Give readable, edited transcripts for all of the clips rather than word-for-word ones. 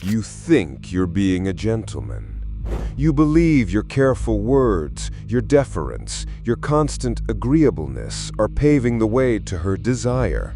You think you're being a gentleman. You believe your careful words, your deference, your constant agreeableness are paving the way to her desire.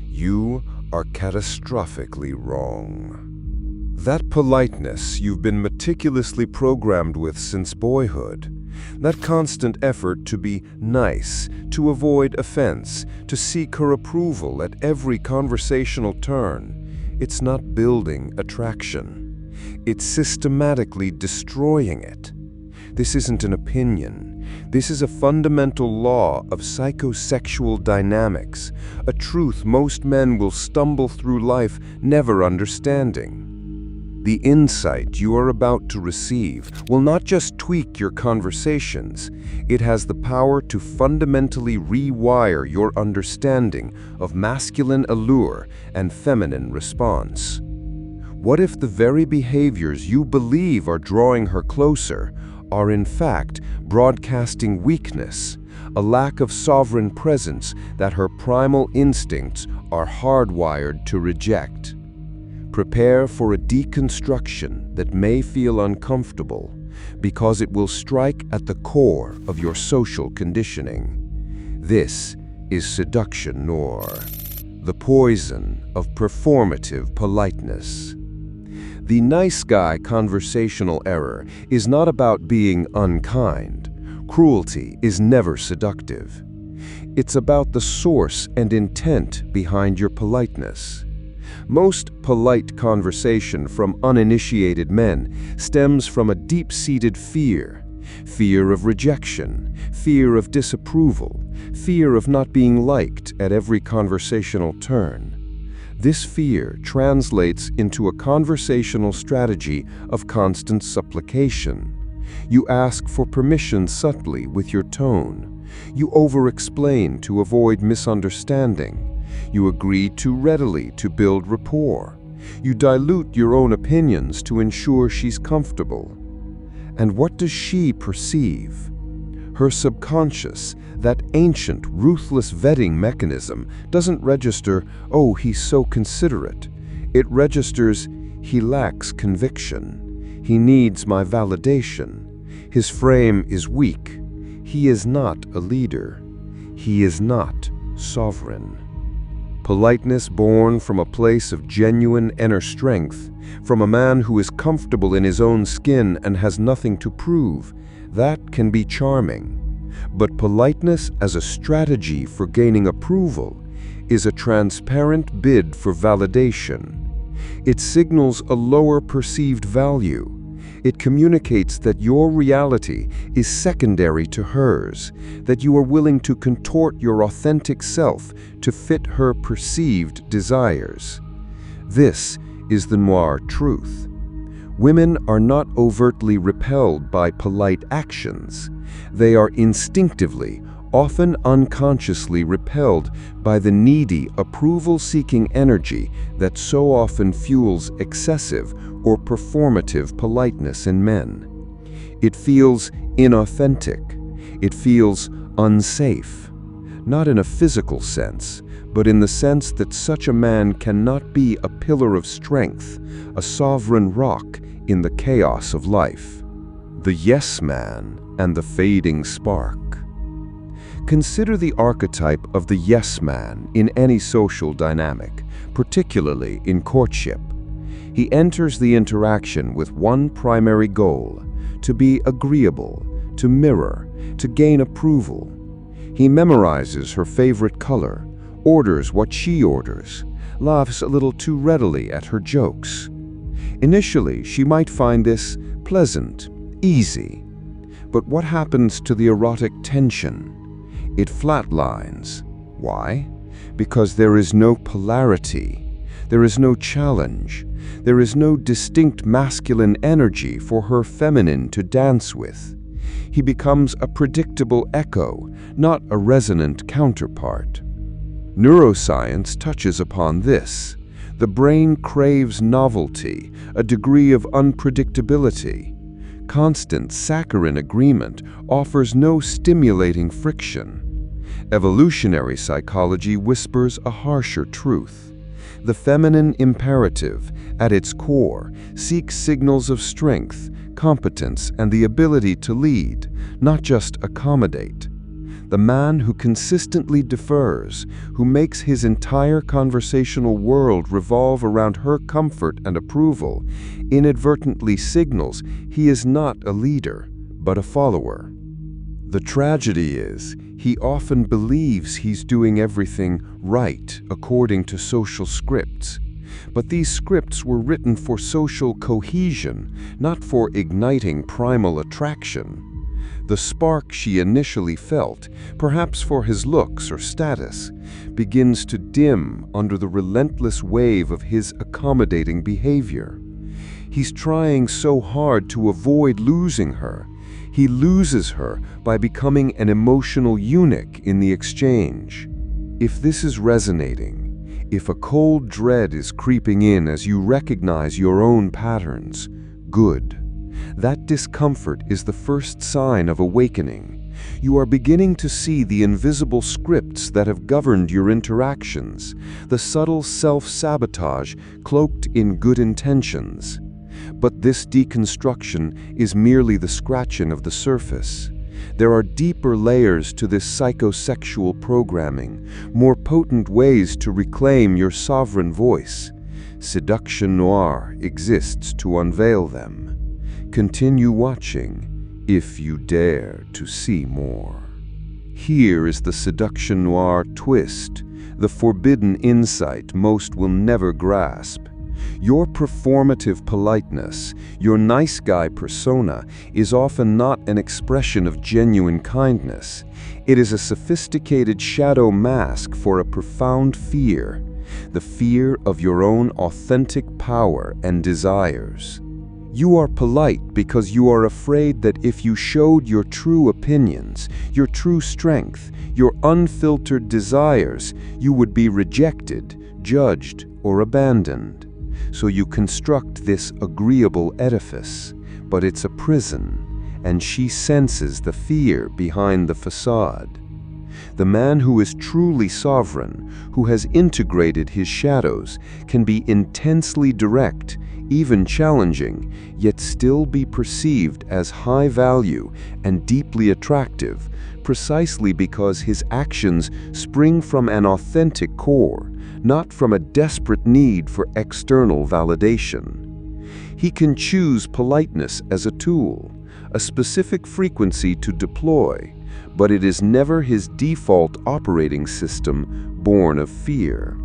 You are catastrophically wrong. That politeness you've been meticulously programmed with since boyhood, that constant effort to be nice, to avoid offense, to seek her approval at every conversational turn, it's not building attraction. It's systematically destroying it. This isn't an opinion. This is a fundamental law of psychosexual dynamics, a truth most men will stumble through life never understanding. The insight you are about to receive will not just tweak your conversations, it has the power to fundamentally rewire your understanding of masculine allure and feminine response. What if the very behaviors you believe are drawing her closer are in fact broadcasting weakness, a lack of sovereign presence that her primal instincts are hardwired to reject? Prepare for a deconstruction that may feel uncomfortable because it will strike at the core of your social conditioning. This is Seduction Noire, the poison of performative politeness. The nice guy conversational error is not about being unkind. Cruelty is never seductive. It's about the source and intent behind your politeness. Most polite conversation from uninitiated men stems from a deep-seated fear. Fear of rejection, fear of disapproval, fear of not being liked at every conversational turn. This fear translates into a conversational strategy of constant supplication. You ask for permission subtly with your tone. You over-explain to avoid misunderstanding. You agree too readily to build rapport. You dilute your own opinions to ensure she's comfortable. And what does she perceive? Her subconscious, that ancient, ruthless vetting mechanism, doesn't register, "Oh, he's so considerate." It registers, "He lacks conviction. He needs my validation. His frame is weak. He is not a leader. He is not sovereign." Politeness born from a place of genuine inner strength, from a man who is comfortable in his own skin and has nothing to prove, that can be charming. But politeness as a strategy for gaining approval is a transparent bid for validation. It signals a lower perceived value. It communicates that your reality is secondary to hers, that you are willing to contort your authentic self to fit her perceived desires. This is the noir truth. Women are not overtly repelled by polite actions. They are instinctively, often unconsciously repelled by the needy, approval-seeking energy that so often fuels excessive or performative politeness in men. It feels inauthentic. It feels unsafe. Not in a physical sense, but in the sense that such a man cannot be a pillar of strength, a sovereign rock in the chaos of life. The yes man and the fading spark. Consider the archetype of the yes man in any social dynamic, particularly in courtship. He enters the interaction with one primary goal: to be agreeable, to mirror, to gain approval. He memorizes her favorite color, orders what she orders, laughs a little too readily at her jokes. Initially, she might find this pleasant, easy. But what happens to the erotic tension? It flatlines. Why? Because there is no polarity. There is no challenge. There is no distinct masculine energy for her feminine to dance with. He becomes a predictable echo, not a resonant counterpart. Neuroscience touches upon this. The brain craves novelty, a degree of unpredictability. Constant saccharine agreement offers no stimulating friction. Evolutionary psychology whispers a harsher truth. The feminine imperative, at its core, seeks signals of strength, competence, and the ability to lead, not just accommodate. The man who consistently defers, who makes his entire conversational world revolve around her comfort and approval, inadvertently signals he is not a leader, but a follower. The tragedy is, he often believes he's doing everything right according to social scripts. But these scripts were written for social cohesion, not for igniting primal attraction. The spark she initially felt, perhaps for his looks or status, begins to dim under the relentless wave of his accommodating behavior. He's trying so hard to avoid losing her. He loses her by becoming an emotional eunuch in the exchange. If this is resonating, if a cold dread is creeping in as you recognize your own patterns, good. That discomfort is the first sign of awakening. You are beginning to see the invisible scripts that have governed your interactions, the subtle self-sabotage cloaked in good intentions. But this deconstruction is merely the scratching of the surface. There are deeper layers to this psychosexual programming, more potent ways to reclaim your sovereign voice. Seduction Noire exists to unveil them. Continue watching if you dare to see more. Here is the Seduction Noire twist, the forbidden insight most will never grasp. Your performative politeness, your nice guy persona, is often not an expression of genuine kindness. It is a sophisticated shadow mask for a profound fear, the fear of your own authentic power and desires. You are polite because you are afraid that if you showed your true opinions, your true strength, your unfiltered desires, you would be rejected, judged, or abandoned. So you construct this agreeable edifice, but it's a prison, and she senses the fear behind the facade. The man who is truly sovereign, who has integrated his shadows, can be intensely direct, even challenging, yet still be perceived as high value and deeply attractive, precisely because his actions spring from an authentic core, not from a desperate need for external validation. He can choose politeness as a tool, a specific frequency to deploy, but it is never his default operating system born of fear.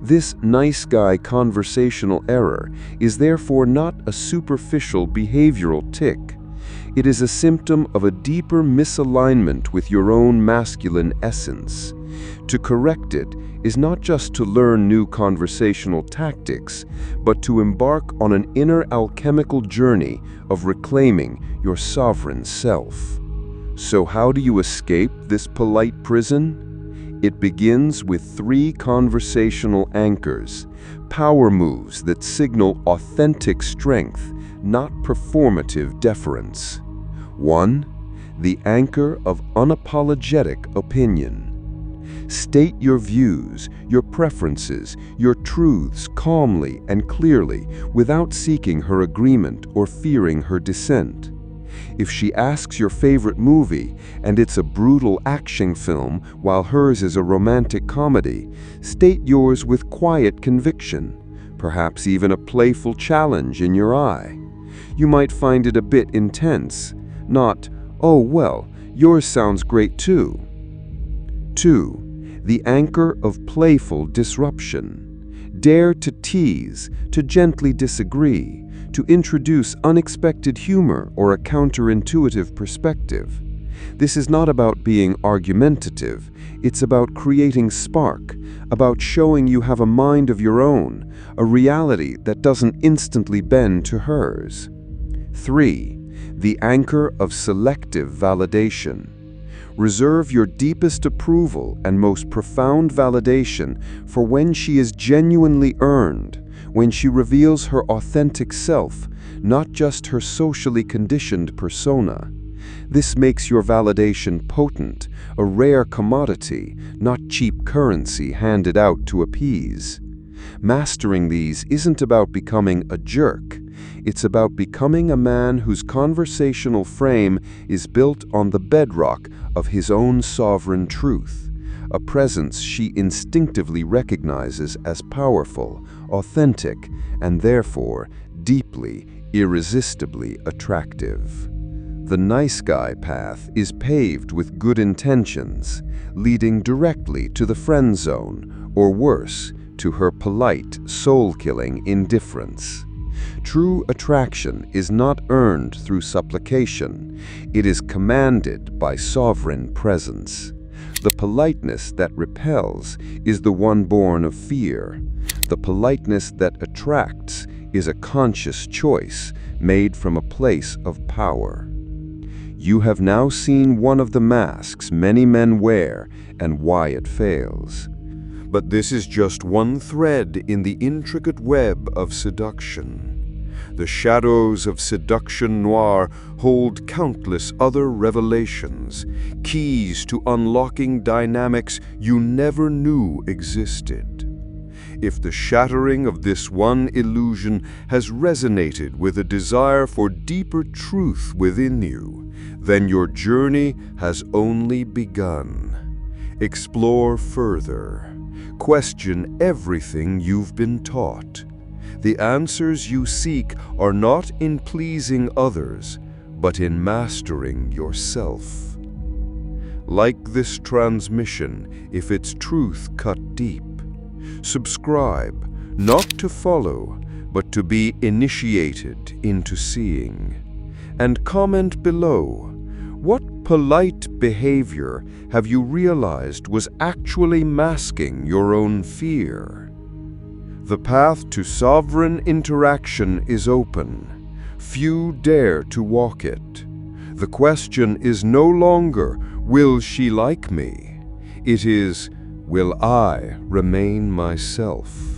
This nice guy conversational error is therefore not a superficial behavioral tic. It is a symptom of a deeper misalignment with your own masculine essence. To correct it is not just to learn new conversational tactics, but to embark on an inner alchemical journey of reclaiming your sovereign self. So how do you escape this polite prison? It begins with 3 conversational anchors, power moves that signal authentic strength, not performative deference. 1. The anchor of unapologetic opinion. State your views, your preferences, your truths calmly and clearly without seeking her agreement or fearing her dissent. If she asks your favorite movie and it's a brutal action film while hers is a romantic comedy, state yours with quiet conviction, perhaps even a playful challenge in your eye. You might find it a bit intense, not, "Oh well, yours sounds great too." 2. The anchor of playful disruption. Dare to tease, to gently disagree, to introduce unexpected humor or a counterintuitive perspective. This is not about being argumentative, it's about creating spark, about showing you have a mind of your own, a reality that doesn't instantly bend to hers. 3. The anchor of selective validation. Reserve your deepest approval and most profound validation for when she is genuinely earned, when she reveals her authentic self, not just her socially conditioned persona. This makes your validation potent, a rare commodity, not cheap currency handed out to appease. Mastering these isn't about becoming a jerk. It's about becoming a man whose conversational frame is built on the bedrock of his own sovereign truth, a presence she instinctively recognizes as powerful, authentic, and therefore deeply, irresistibly attractive. The nice guy path is paved with good intentions, leading directly to the friend zone, or worse, to her polite, soul-killing indifference. True attraction is not earned through supplication. It is commanded by sovereign presence. The politeness that repels is the one born of fear. The politeness that attracts is a conscious choice made from a place of power. You have now seen one of the masks many men wear and why it fails. But this is just one thread in the intricate web of seduction. The shadows of Seduction Noire hold countless other revelations, keys to unlocking dynamics you never knew existed. If the shattering of this one illusion has resonated with a desire for deeper truth within you, then your journey has only begun. Explore further. Question everything you've been taught. The answers you seek are not in pleasing others, but in mastering yourself. Like this transmission, if its truth cut deep, subscribe, not to follow, but to be initiated into seeing. And comment below, what polite behavior have you realized was actually masking your own fear? The path to sovereign interaction is open. Few dare to walk it. The question is no longer, will she like me? It is, will I remain myself?